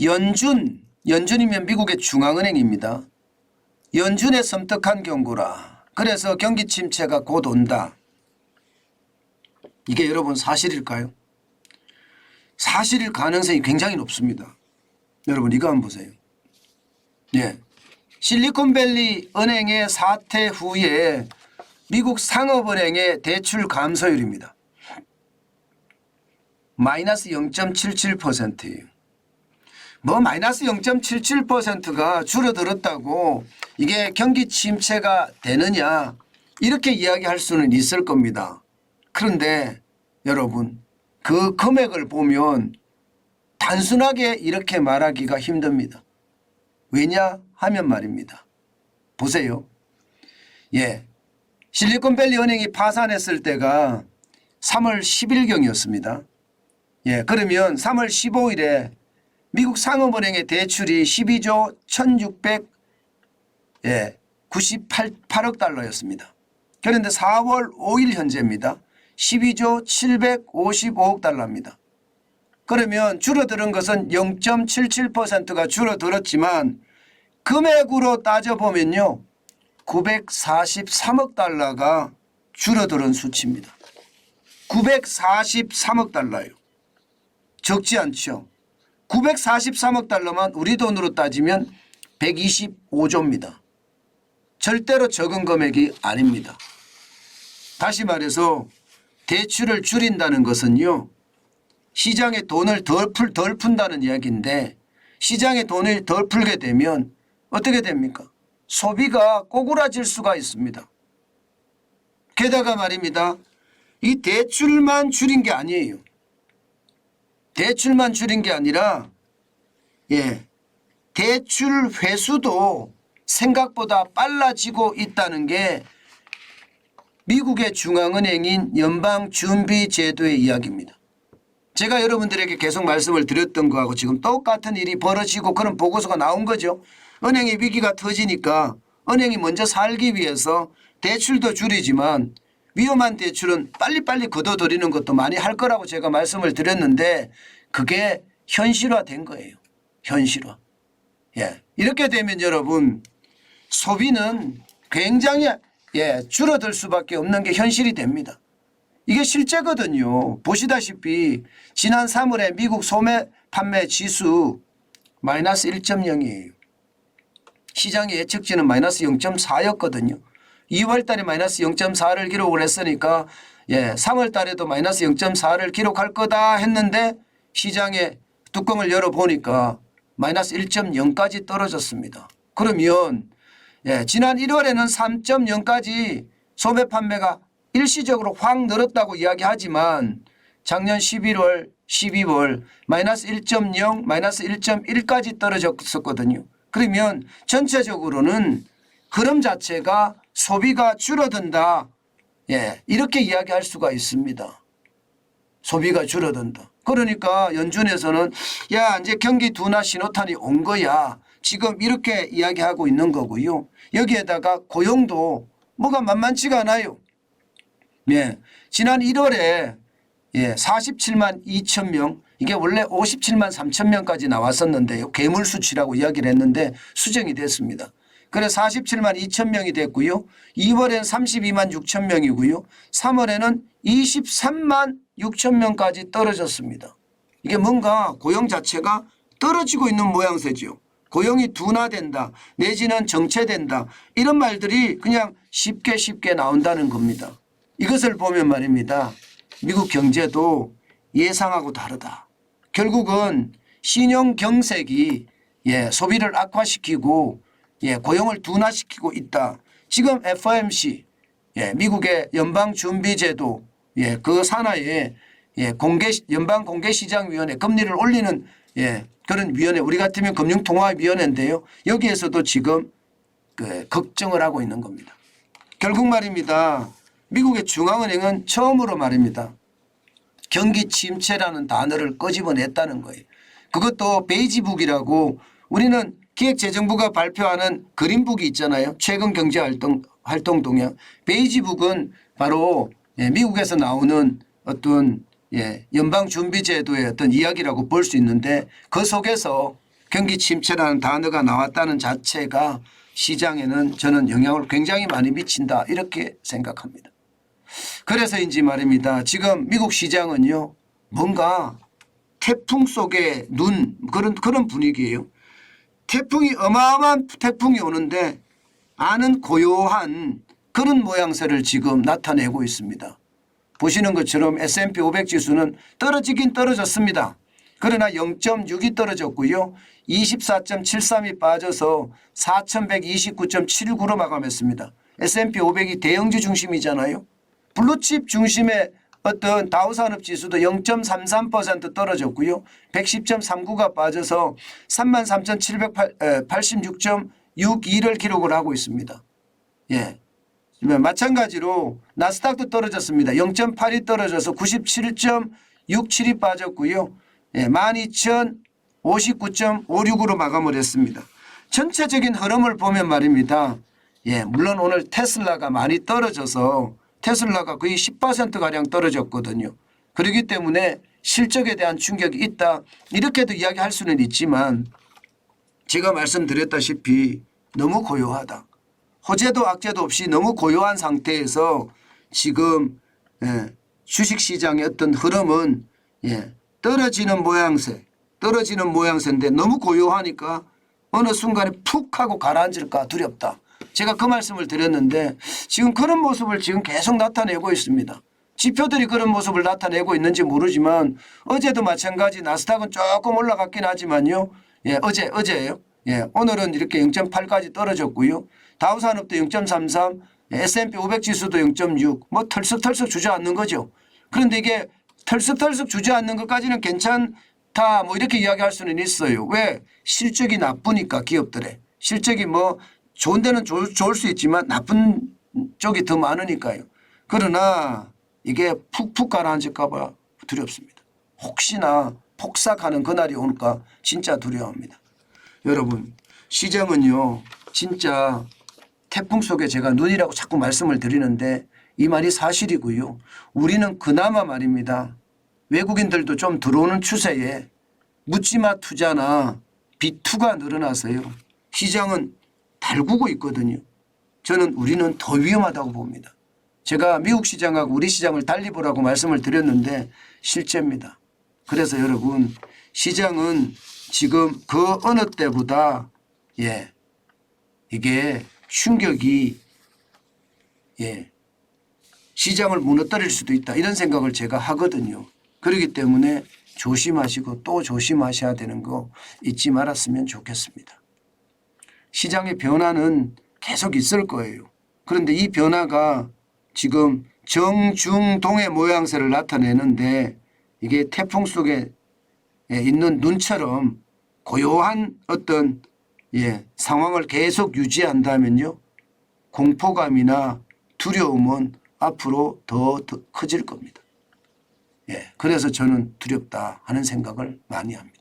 연준이면 미국의 중앙은행입니다. 연준의 섬뜩한 경고라. 그래서 경기 침체가 곧 온다. 이게 여러분 사실일까요? 사실일 가능성이 굉장히 높습니다. 여러분 이거 한번 보세요. 예. 실리콘밸리 은행의 사태 후에 미국 상업은행의 대출 감소율입니다. 마이너스 0.77%예요. 뭐 마이너스 0.77%가 줄어들었다고 이게 경기 침체가 되느냐 이렇게 이야기할 수는 있을 겁니다. 그런데 여러분 그 금액을 보면 단순하게 이렇게 말하기가 힘듭니다. 왜냐 하면 말입니다. 보세요. 예, 실리콘밸리 은행이 파산했을 때가 3월 10일경이었습니다. 예, 그러면 3월 15일에 미국 상업은행의 대출이 12조 1698억 달러였습니다. 그런데 4월 5일 현재입니다. 12조 755억 달러입니다. 그러면 줄어드는 것은 0.77%가 줄어들었지만 금액으로 따져보면요. 943억 달러가 줄어드는 수치입니다. 943억 달러요. 적지 않죠. 943억 달러만 우리 돈으로 따지면 125조입니다. 절대로 적은 금액이 아닙니다. 다시 말해서 대출을 줄인다는 것은요. 시장에 돈을 덜 푼다는 이야기인데 시장에 돈을 덜 풀게 되면 어떻게 됩니까? 소비가 꼬꾸라질 수가 있습니다. 게다가 말입니다. 이 대출만 줄인 게 아니에요. 대출만 줄인 게 아니라 대출 회수도 생각보다 빨라지고 있다는 게 미국의 중앙은행인 연방준비제도의 이야기입니다. 제가 여러분들에게 계속 말씀을 드렸던 거하고 지금 똑같은 일이 벌어지고 그런 보고서가 나온 거죠. 은행의 위기가 터지니까 은행이 먼저 살기 위해서 대출도 줄이지만 위험한 대출은 빨리빨리 걷어들이는 것도 많이 할 거라고 제가 말씀을 드렸는데 그게 현실화된 거예요. 현실화. 예. 이렇게 되면 여러분 소비는 굉장히 줄어들 수밖에 없는 게 현실이 됩니다. 이게 실제거든요. 보시다시피 지난 3월에 미국 소매 판매 지수 마이너스 1.0이에요. 시장의 예측치는 마이너스 0.4였거든요. 2월 달에 마이너스 0.4를 기록을 했으니까 3월 달에도 마이너스 0.4를 기록할 거다 했는데 시장의 뚜껑을 열어보니까 마이너스 1.0까지 떨어졌습니다. 그러면 지난 1월에는 3.0까지 소매 판매가 일시적으로 확 늘었다고 이야기하지만 작년 11월, 12월 마이너스 1.0, 마이너스 1.1까지 떨어졌었거든요. 그러면 전체적으로는 흐름 자체가 소비가 줄어든다. 이렇게 이야기할 수가 있습니다. 소비가 줄어든다. 그러니까 연준에서는 야 이제 경기 둔화 신호탄이 온 거야. 지금 이렇게 이야기하고 있는 거고요. 여기에다가 고용도 뭐가 만만치가 않아요. 지난 1월에 47만 2천 명 이게 원래 57만 3천 명까지 나왔었는데요. 괴물 수치라고 이야기를 했는데 수정이 됐습니다. 그래서 47만 2천 명이 됐고요. 2월에는 32만 6천 명이고요. 3월에는 23만 6천 명까지 떨어졌습니다. 이게 뭔가 고용 자체가 떨어지고 있는 모양새죠. 고용이 둔화된다 내지는 정체된다 이런 말들이 그냥 쉽게 나온다는 겁니다. 이것을 보면 말입니다. 미국 경제도 예상하고 다르다. 결국은 신용 경색이 소비를 악화시키고 고용을 둔화시키고 있다. 지금 FOMC 미국의 연방준비제도 그 산하에 연방공개시장위원회 금리를 올리는 그런 위원회 우리 같으면 금융통화위원회인데요. 여기에서도 지금 걱정을 하고 있는 겁니다. 결국 말입니다. 미국의 중앙은행은 처음으로 말입니다. 경기 침체라는 단어를 끄집어냈다는 거예요. 그것도 베이지북이라고 우리는 기획재정부가 발표하는 그린북이 있잖아요. 최근 경제활동 동향. 베이지북은 바로 미국에서 나오는 어떤 연방준비제도의 어떤 이야기라고 볼 수 있는데 그 속에서 경기 침체라는 단어가 나왔다는 자체가 시장에는 저는 영향을 굉장히 많이 미친다 이렇게 생각합니다. 그래서인지 말입니다. 지금 미국 시장은요 뭔가 태풍 속의 눈 그런 분위기예요. 태풍이 어마어마한 태풍이 오는데 아는 고요한 그런 모양새를 지금 나타내고 있습니다. 보시는 것처럼 S&P 500 지수는 떨어지긴 떨어졌습니다. 그러나 0.6이 떨어졌고요. 24.73이 빠져서 4129.79로 마감했습니다. S&P 500이 대형주 중심이잖아요. 블루칩 중심의 어떤 다우산업지수도 0.33% 떨어졌고요. 110.39가 빠져서 33,786.62를 기록을 하고 있습니다. 예. 마찬가지로 나스닥도 떨어졌습니다. 0.8이 떨어져서 97.67이 빠졌고요. 예, 12,059.56으로 마감을 했습니다. 전체적인 흐름을 보면 말입니다. 예, 물론 오늘 테슬라가 많이 떨어져서 테슬라가 거의 10%가량 떨어졌거든요. 그렇기 때문에 실적에 대한 충격이 있다. 이렇게도 이야기할 수는 있지만 제가 말씀드렸다시피 너무 고요하다. 호재도 악재도 없이 너무 고요한 상태에서 지금 주식시장의 어떤 흐름은 떨어지는 모양새인데 너무 고요하니까 어느 순간에 푹 하고 가라앉을까 두렵다. 제가 그 말씀을 드렸는데 지금 그런 모습을 지금 계속 나타내고 있습니다. 지표들이 그런 모습을 나타내고 있는지 모르지만 어제도 마찬가지 나스닥은 조금 올라갔긴 하지만요. 어제예요. 오늘은 이렇게 0.8까지 떨어졌고요. 다우산업도 0.33, S&P 500 지수도 0.6 뭐 털썩털썩 주저앉는 거죠. 그런데 이게 털썩털썩 주저앉는 것까지는 괜찮다 뭐 이렇게 이야기할 수는 있어요. 왜? 실적이 나쁘니까 기업들의. 실적이 뭐 좋은 데는 좋을 수 있지만 나쁜 쪽이 더 많으니까요. 그러나 이게 푹푹 가라앉을까 봐 두렵습니다. 혹시나 폭삭하는 그날이 올까 진짜 두려워합니다. 여러분 시장은요 진짜 태풍 속에 제가 눈이라고 자꾸 말씀을 드리는데 이 말이 사실이고요. 우리는 그나마 말입니다. 외국인들도 좀 들어오는 추세에 묻지마 투자나 비투가 늘어나서요. 시장은 달구고 있거든요. 저는 우리는 더 위험하다고 봅니다. 제가 미국 시장하고 우리 시장을 달리 보라고 말씀을 드렸는데 실제입니다. 그래서 여러분 시장은 지금 그 어느 때보다 이게 충격이 시장을 무너뜨릴 수도 있다 이런 생각을 제가 하거든요. 그렇기 때문에 조심하시고 또 조심하셔야 되는 거 잊지 말았으면 좋겠습니다. 시장의 변화는 계속 있을 거예요. 그런데 이 변화가 지금 정중동의 모양새를 나타내는데 이게 태풍 속에 있는 눈처럼 고요한 어떤 상황을 계속 유지한다면요. 공포감이나 두려움은 앞으로 더 커질 겁니다. 그래서 저는 두렵다 하는 생각을 많이 합니다.